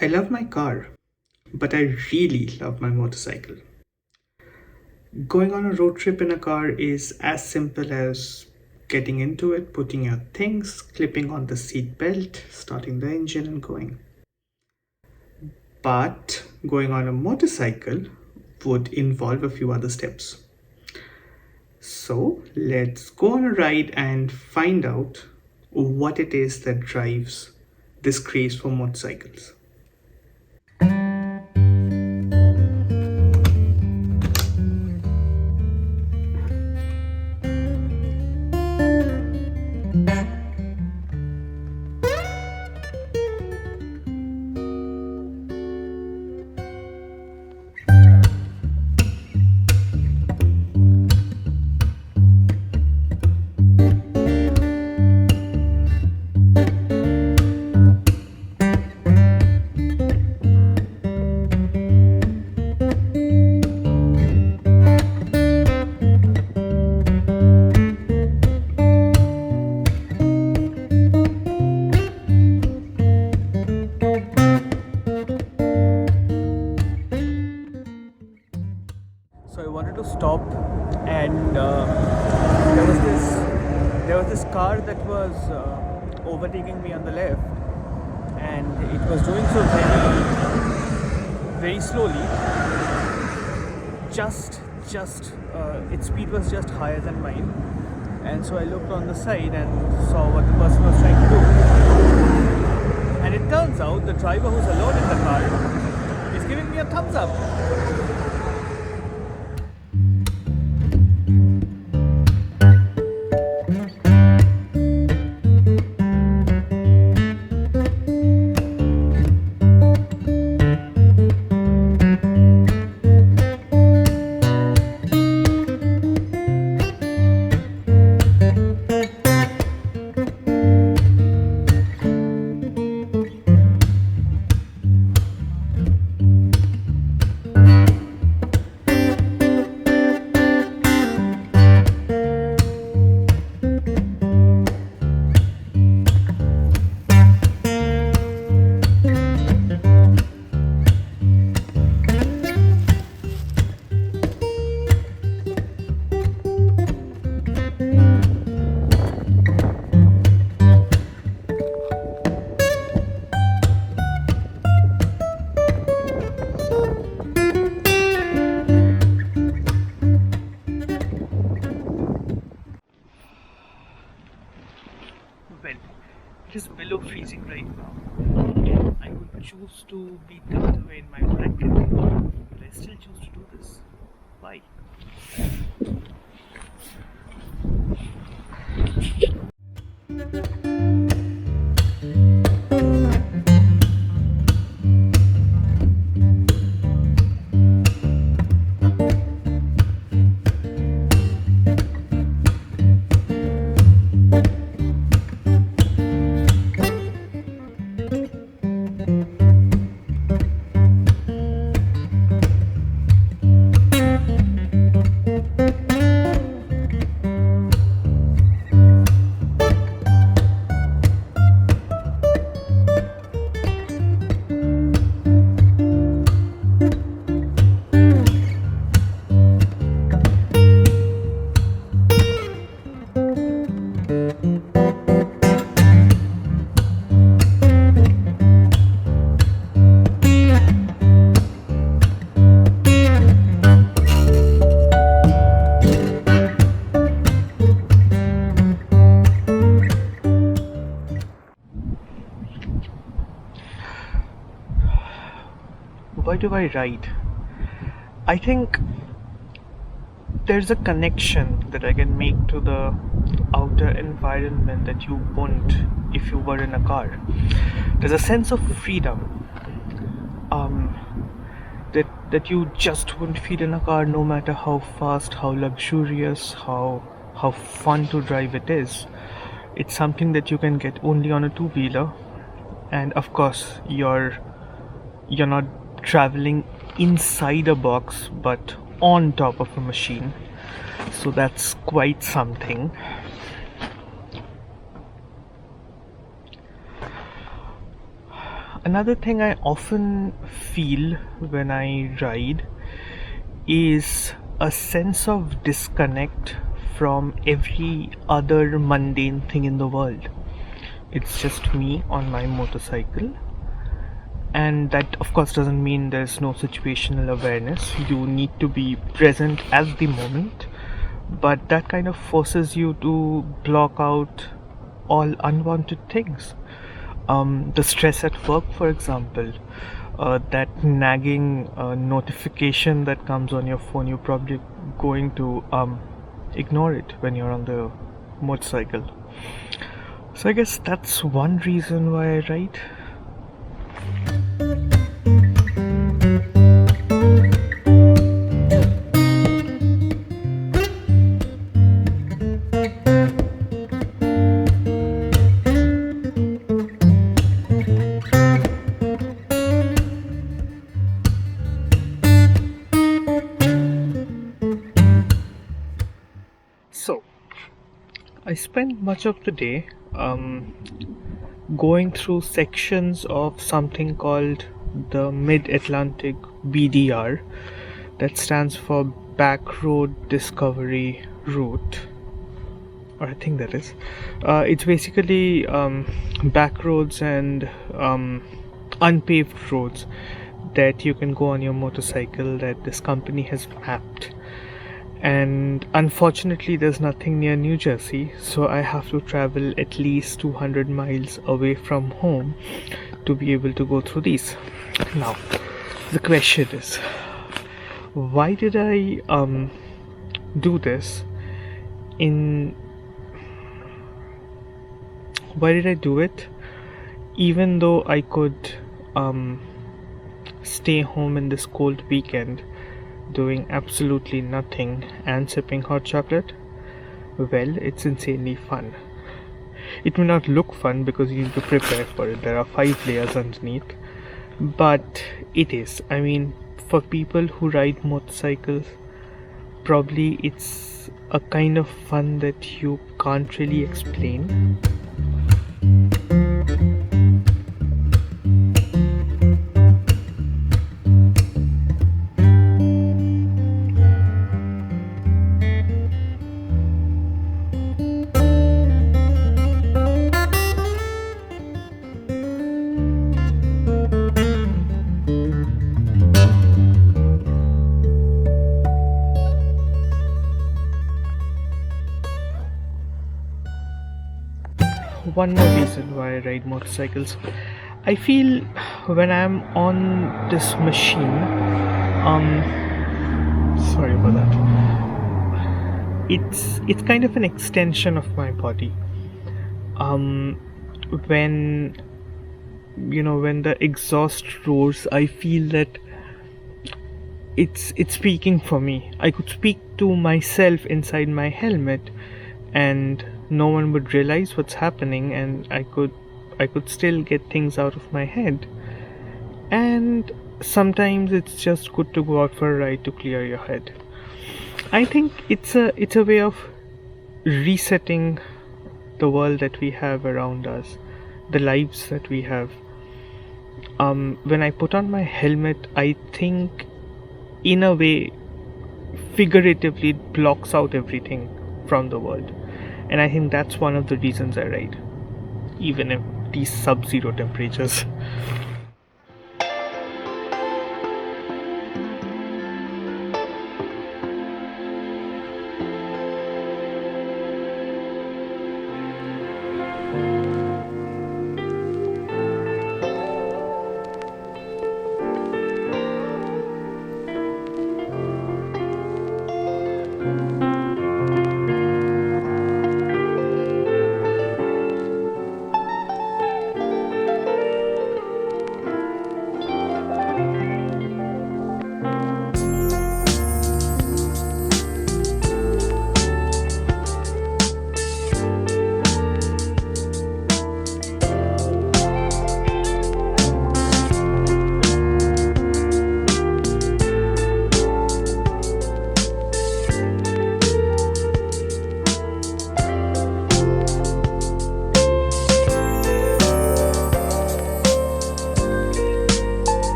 I love my car, but I really love my motorcycle. Going on a road trip in a car is as simple as getting into it, putting your things, clipping on the seat belt, starting the engine, and going. But going on a motorcycle would involve a few other steps. So let's go on a ride and find out what it is that drives this craze for motorcycles. So I wanted to stop, and there was this car that was overtaking me on the left, and it was doing so very slowly. Just its speed was just higher than mine, and so I looked on the side and saw what the person was trying to do. And it turns out the driver who's alone in the car is giving me a thumbs up. Well, it is below freezing right now. I would choose to be tucked away in my blanket, but I still choose to do this. Why? Why do I ride? I think there's a connection that I can make to the outer environment that you won't if you were in a car. There's a sense of freedom that you just won't feel in a car, no matter how fast, how luxurious, how fun to drive it is. It's something that you can get only on a two-wheeler, and of course you're not traveling inside a box but on top of a machine, so that's quite something. Another thing I often feel when I ride is a sense of disconnect from every other mundane thing in the world. It's just me on my motorcycle, and that of course doesn't mean there's no situational awareness. You need to be present at the moment, but that kind of forces you to block out all unwanted things. The stress at work, for example, that nagging notification that comes on your phone, you're probably going to ignore it when you're on the motorcycle. So I guess that's one reason why I ride. So I spend much of the day going through sections of something called the Mid-Atlantic BDR, that stands for Back Road Discovery Route, or I think that is. It's basically back roads and unpaved roads that you can go on your motorcycle that this company has mapped. And unfortunately, there's nothing near New Jersey, so I have to travel at least 200 miles away from home to be able to go through these. Now, the question is, why did I do this? Why did I do it? Even though I could stay home in this cold weekend doing absolutely nothing and sipping hot chocolate? Well, it's insanely fun. It may not look fun because you need to prepare for it. There are 5 layers underneath, but it is. I mean, for people who ride motorcycles, probably it's a kind of fun that you can't really explain. One more reason why I ride motorcycles. I feel when I'm on this machine, sorry about that. It's kind of an extension of my body. When when the exhaust roars, I feel that it's speaking for me. I could speak to myself inside my helmet, and no one would realize what's happening, and I could still get things out of my head. And sometimes it's just good to go out for a ride to clear your head. I think it's a way of resetting the world that we have around us, the lives that we have. When I put on my helmet, I think in a way, figuratively, it blocks out everything from the world. And I think that's one of the reasons I ride, even if these sub-zero temperatures.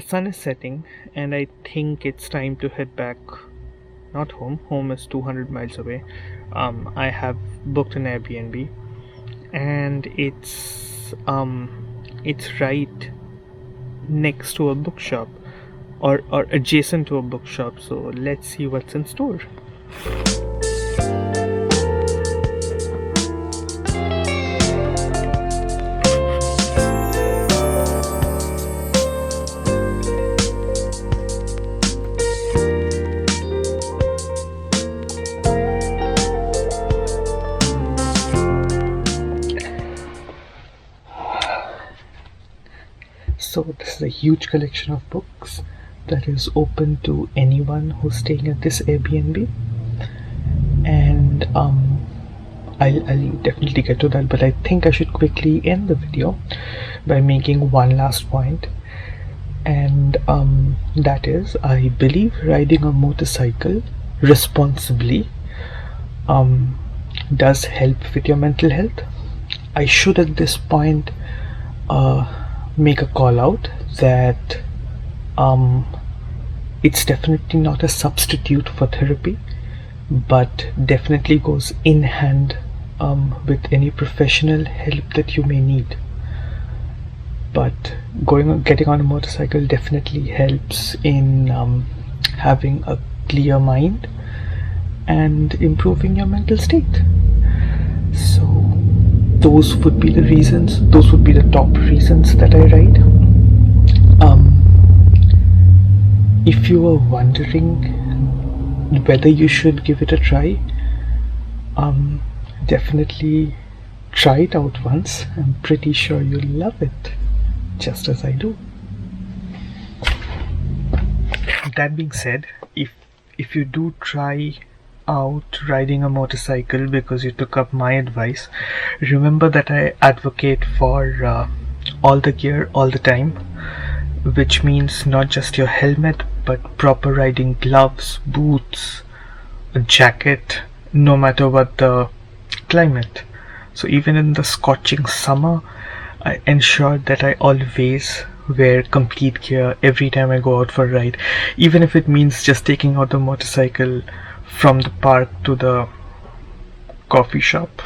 sun is setting, and I think it's time to head back. Not home. Home is 200 miles away. I have booked an Airbnb, and it's right next to a bookshop, or adjacent to a bookshop. So let's see what's in store. So this is a huge collection of books that is open to anyone who's staying at this Airbnb, and I'll definitely get to that, but I think I should quickly end the video by making one last point, and that is, I believe riding a motorcycle responsibly does help with your mental health. I should at this point make a call out that it's definitely not a substitute for therapy, but definitely goes in hand with any professional help that you may need. But getting on a motorcycle definitely helps in having a clear mind and improving your mental state. So those would be the top reasons that I ride. If you are wondering whether you should give it a try, definitely try it out once. I'm pretty sure you'll love it, just as I do. That being said, if you do try out riding a motorcycle because you took up my advice, remember that I advocate for all the gear all the time, which means not just your helmet but proper riding gloves, boots, a jacket, no matter what the climate. So even in the scorching summer, I ensure that I always wear complete gear every time I go out for a ride, even if it means just taking out the motorcycle from the park to the coffee shop.